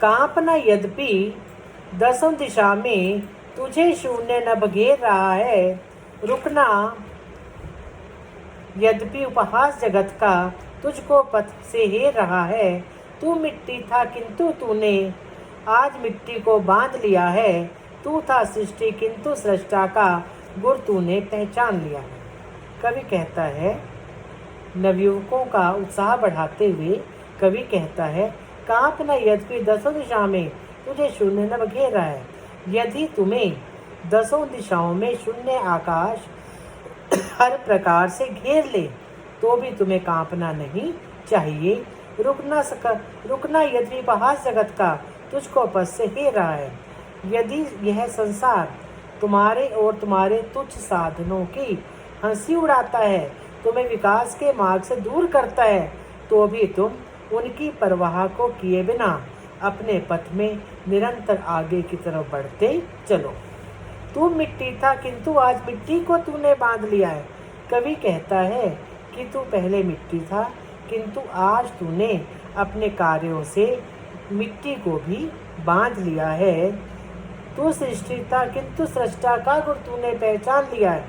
कांपना यद्यपि दसों दिशा में तुझे शून्य न घेर रहा है, रुकना यद्यपि उपहास जगत का तुझको पथ से हेर रहा है। तू मिट्टी था किंतु तूने आज मिट्टी को बांध लिया है। तू था सृष्टि किंतु सृष्टा का गुर तूने पहचान लिया है। कवि कहता है, नवयुवकों का उत्साह बढ़ाते हुए कवि कहता है, कांपना यद्यपि दसों दिशा में तुझे शून्य न घेर रहा है। यदि तुम्हें दसों दिशाओं में शून्य आकाश हर प्रकार से घेर ले तो भी तुम्हें कांपना नहीं चाहिए। रुकना यदि उपहास जगत का तुझको पथ से हेर रहा है। यदि यह संसार तुम्हारे और तुम्हारे तुच्छ साधनों की हंसी उड़ाता है, तुम्हें विकास के मार्ग से दूर करता है, तो भी तुम उनकी परवाह को किए बिना अपने पथ में निरंतर आगे की तरफ बढ़ते चलो। तू मिट्टी था किंतु आज मिट्टी को तूने बांध लिया है। कवि कहता है कि तू पहले मिट्टी था किंतु आज तूने अपने कार्यों से मिट्टी को भी बांध लिया है। तू सृष्टि था किंतु सृष्टा का गुर तूने पहचान लिया है।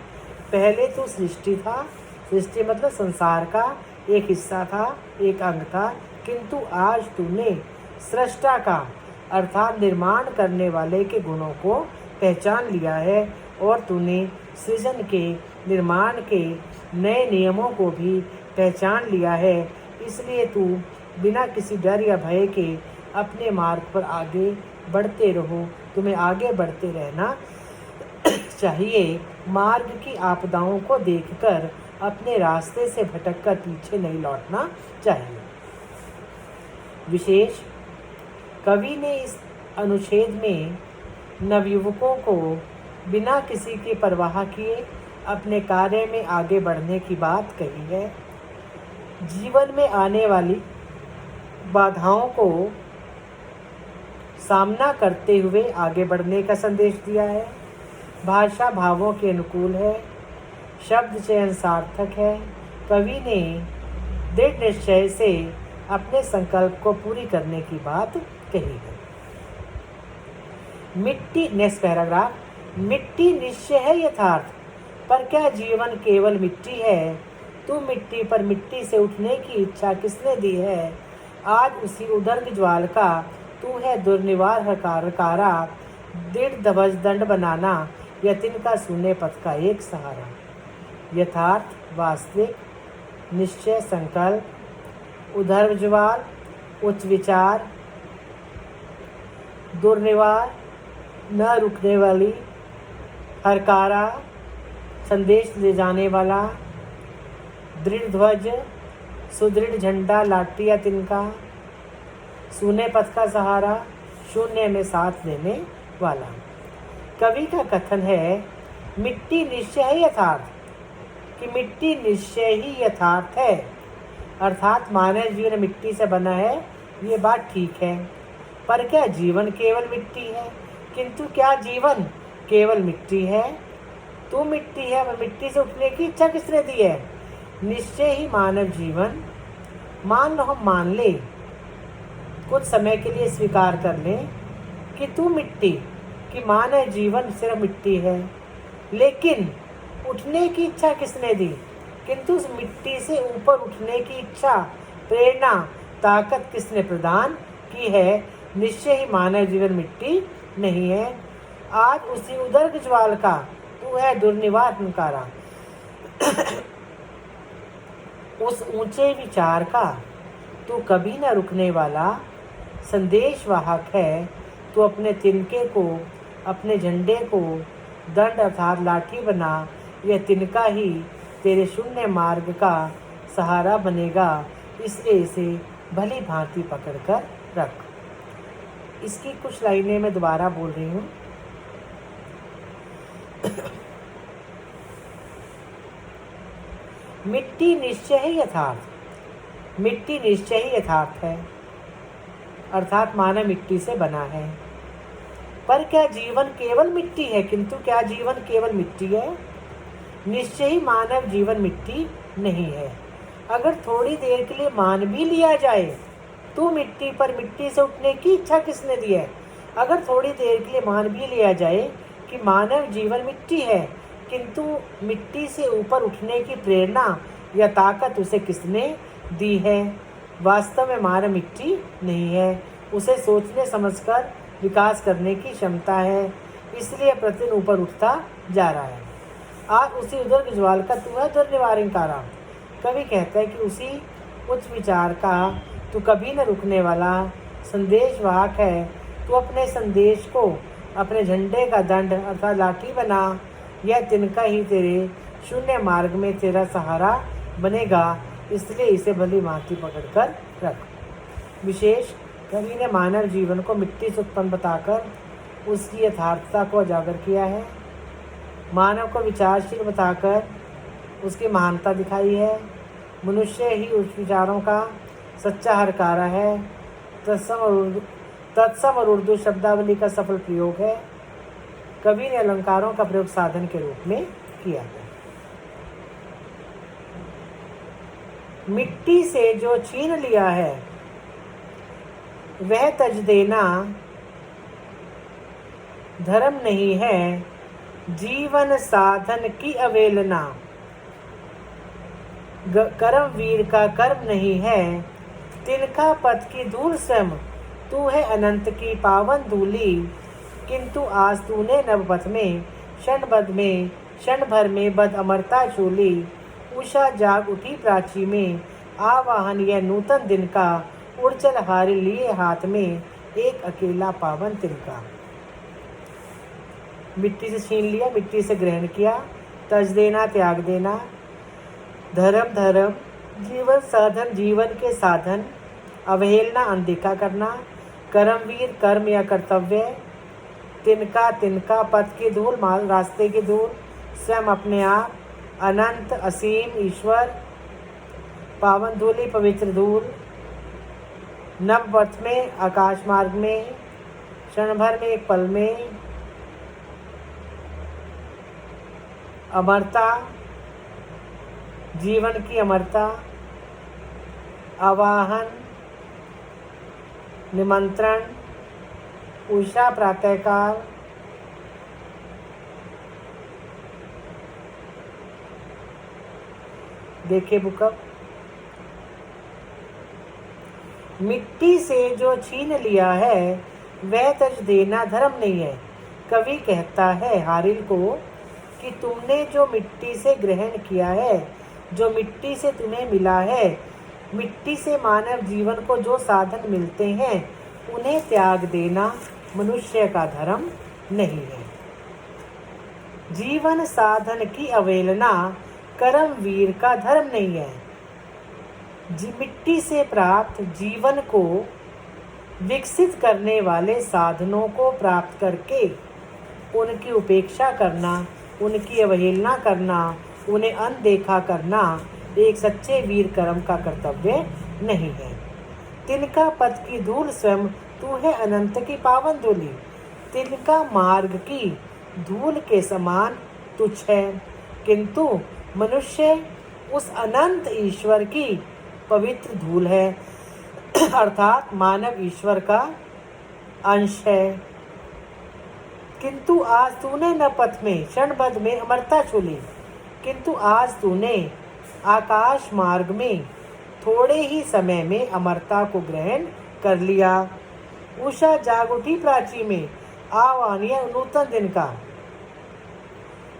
पहले तू सृष्टि था, सृष्टि मतलब संसार का एक हिस्सा था, एक अंग था, किंतु आज तूने सृष्टा का अर्थात निर्माण करने वाले के गुणों को पहचान लिया है और तूने सृजन के निर्माण के नए नियमों को भी पहचान लिया है। इसलिए तू बिना किसी डर या भय के अपने मार्ग पर आगे बढ़ते रहो। तुम्हें आगे बढ़ते रहना चाहिए। मार्ग की आपदाओं को देखकर अपने रास्ते से भटककर पीछे नहीं लौटना चाहिए। विशेष कवि ने इस अनुच्छेद में नवयुवकों को बिना किसी की परवाह किए अपने कार्य में आगे बढ़ने की बात कही है। जीवन में आने वाली बाधाओं को सामना करते हुए आगे बढ़ने का संदेश दिया है। भाषा भावों के अनुकूल है, शब्द चयन सार्थक है। कवि ने दृढ़ निश्चय से अपने संकल्प को पूरी करने की बात कही है। मिट्टी, नेक्स्ट पैराग्राफ, मिट्टी निश्चय है यथार्थ, पर क्या जीवन केवल मिट्टी है। तू मिट्टी पर मिट्टी से उठने की इच्छा किसने दी है। आज उसी उदर्ग ज्वाल का तू है दुर्निवार हकारा। दृढ़ ध्वज दंड बनाना यतिन का शून्य पथ का एक सहारा। यथार्थ, वास्तविक, निश्चय, संकल्प, उदर्ग ज्वाल, उच्च विचार, दुर्निवार, न रुकने वाली, हरकारा, संदेश ले जाने वाला, दृढ़ ध्वज, सुदृढ़ झंडा, लाठी या तिनका, शून्य पथ का सहारा, शून्य में साथ देने वाला। कवि का कथन है, मिट्टी निश्चय है यथार्थ, कि मिट्टी निश्चय ही यथार्थ है, अर्थात मानव जीवन मिट्टी से बना है, ये बात ठीक है। पर क्या जीवन केवल मिट्टी है, किंतु क्या जीवन केवल मिट्टी है। तू मिट्टी है, पर मिट्टी से उठने की इच्छा किसने दी है। निश्चय ही मानव जीवन, मान लो हम मान ले, कुछ समय के लिए स्वीकार कर लें कि तू मिट्टी, कि मानव जीवन सिर्फ मिट्टी है, लेकिन उठने की इच्छा किसने दी, किंतु उस मिट्टी से ऊपर उठने की इच्छा, प्रेरणा, ताकत किसने प्रदान की है। निश्चय ही मानव जीवन मिट्टी नहीं है। आज उसी उदर्ग ज्वाल का तू है दुर्निवार हुंकारा। उस ऊंचे विचार का तू कभी न रुकने वाला संदेश वाहक है। तू अपने तिनके को, अपने झंडे को दंड अर्थात लाठी बना, यह तिनका ही तेरे शून्य मार्ग का सहारा बनेगा। इसे भली भांति पकड़कर रख। इसकी कुछ लाइनें मैं दोबारा बोल रही हूँ। मिट्टी निश्चय ही यथार्थ, मिट्टी निश्चय ही यथार्थ है, अर्थात मानव मिट्टी से बना है। पर क्या जीवन केवल मिट्टी है, किंतु क्या जीवन केवल मिट्टी है। निश्चय ही मानव जीवन मिट्टी नहीं है। अगर थोड़ी देर के लिए मान भी लिया जाए तू मिट्टी पर मिट्टी से उठने की इच्छा किसने दी है? अगर थोड़ी देर के लिए मान भी लिया जाए कि मानव जीवन मिट्टी है, किंतु मिट्टी से ऊपर उठने की प्रेरणा या ताकत उसे किसने दी है? वास्तव में मानव मिट्टी नहीं है, उसे सोचने समझकर विकास करने की क्षमता है, इसलिए प्रतिदिन ऊपर उठता जा रहा है। आज उसी उदर ज्वाल का तू है दुर्निवारण कारा। कवि कहता है कि उसी उच्च विचार का तू कभी न रुकने वाला संदेश वाहक है। तू अपने संदेश को अपने झंडे का दंड अर्थात लाठी बना, यह तिनका ही तेरे शून्य मार्ग में तेरा सहारा बनेगा, इसलिए इसे भली भांति पकड़कर रख। विशेष कवि ने मानव जीवन को मिट्टी से उत्पन्न बताकर उसकी यथार्थता को उजागर किया है। मानव को विचारशील बताकर उसकी महानता दिखाई है। मनुष्य ही उस विचारों का सच्चा हरकारा है। तत्सम और उर्दू शब्दावली का सफल प्रयोग है। कवि ने अलंकारों का प्रयोग साधन के रूप में किया है। मिट्टी से जो छीन लिया है वह तज देना धर्म नहीं है, जीवन साधन की अवेलना। कर्म वीर का कर्म नहीं है, तिनका पथ की धूल स्वयं। तू है अनंत की पावन धूली, किंतु आज तूने नवपथ में क्षण भर में बद अमरता चूली। उषा जाग उठी प्राची में, आवाहन यह नूतन दिन का। उड़चल हारी लिए हाथ में, एक अकेला पावन तिनका। मिट्टी से छीन लिया, मिट्टी से ग्रहण किया। तज देना त्याग देना। धर्म जीवन साधन जीवन के साधन। अवहेलना अनदेखा करना। कर्मवीर कर्म या कर्तव्य। तिनका पथ की धूल रास्ते की धूल। स्वयं अपने आप अनंत असीम ईश्वर। पावन धूली पवित्र धूल। नव पथ में आकाश मार्ग में क्षण भर में एक पल में अमरता जीवन की अमरता। आवाहन निमंत्रण उषा प्रातःकाल। देखिए बुकअप। मिट्टी से जो छीन लिया है वह तज देना धर्म नहीं है। कवि कहता है हारिल को कि तुमने जो मिट्टी से ग्रहण किया है, जो मिट्टी से तुम्हें मिला है, मिट्टी से मानव जीवन को जो साधन मिलते हैं उन्हें त्याग देना मनुष्य का धर्म नहीं है। जीवन साधन की अवहेलना कर्म वीर का धर्म नहीं है। मिट्टी से प्राप्त जीवन को विकसित करने वाले साधनों को प्राप्त करके उनकी उपेक्षा करना, उनकी अवहेलना करना, उन्हें अनदेखा करना एक सच्चे वीर कर्म का कर्तव्य नहीं है। तिनका पथ की धूल स्वयं। तू है अनंत की पावन धूली। तिनका मार्ग की धूल के समान तुच्छ है, किंतु मनुष्य उस अनंत ईश्वर की पवित्र धूल है, अर्थात मानव ईश्वर का अंश है। किंतु आज तूने न पथ में क्षणबद्ध में अमरता छूली, किंतु आज तूने आकाश मार्ग में थोड़े ही समय में अमरता को ग्रहण कर लिया। उषा जाग उठी प्राची में, आह्वान यह नूतन दिन का।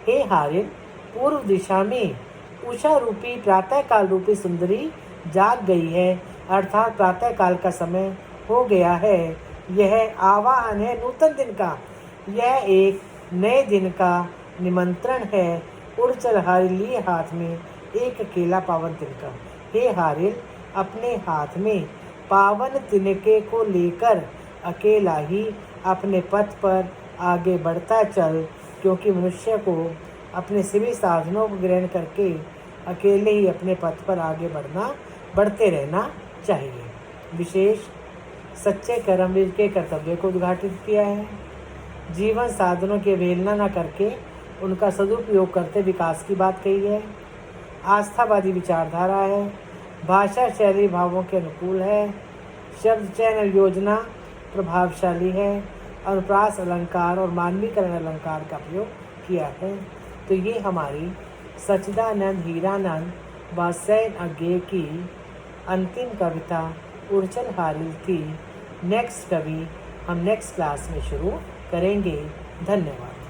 हे हारिन, पूर्व दिशा में उषा रूपी प्रातः काल रूपी सुंदरी जाग गई है, अर्थात प्रातः काल का समय हो गया है। यह आवाहन है नूतन दिन का, यह एक नए दिन का निमंत्रण है। उड़ चल हारिल लिए हाथ में एक अकेला पावन तिनका। हे हारिल, अपने हाथ में पावन तिनके को लेकर अकेला ही अपने पथ पर आगे बढ़ता चल, क्योंकि मनुष्य को अपने सभी साधनों को ग्रहण करके अकेले ही अपने पथ पर आगे बढ़ते रहना चाहिए। विशेष सच्चे कर्मवीर के कर्तव्य को उद्घाटित किया है। जीवन साधनों की अवहेलना न करके उनका सदुपयोग करते विकास की बात कही है। आस्थावादी विचारधारा है। भाषा शैली भावों के अनुकूल है। शब्द चयन और योजना प्रभावशाली है। अनुप्रास अलंकार और मानवीकरण अलंकार का प्रयोग किया है। तो ये हमारी सच्चिदानंद हीरानंद व सैन अज्ञे की अंतिम कविता उर्चल हारिल थी। नेक्स्ट कवि हम नेक्स्ट क्लास में शुरू करेंगे। धन्यवाद।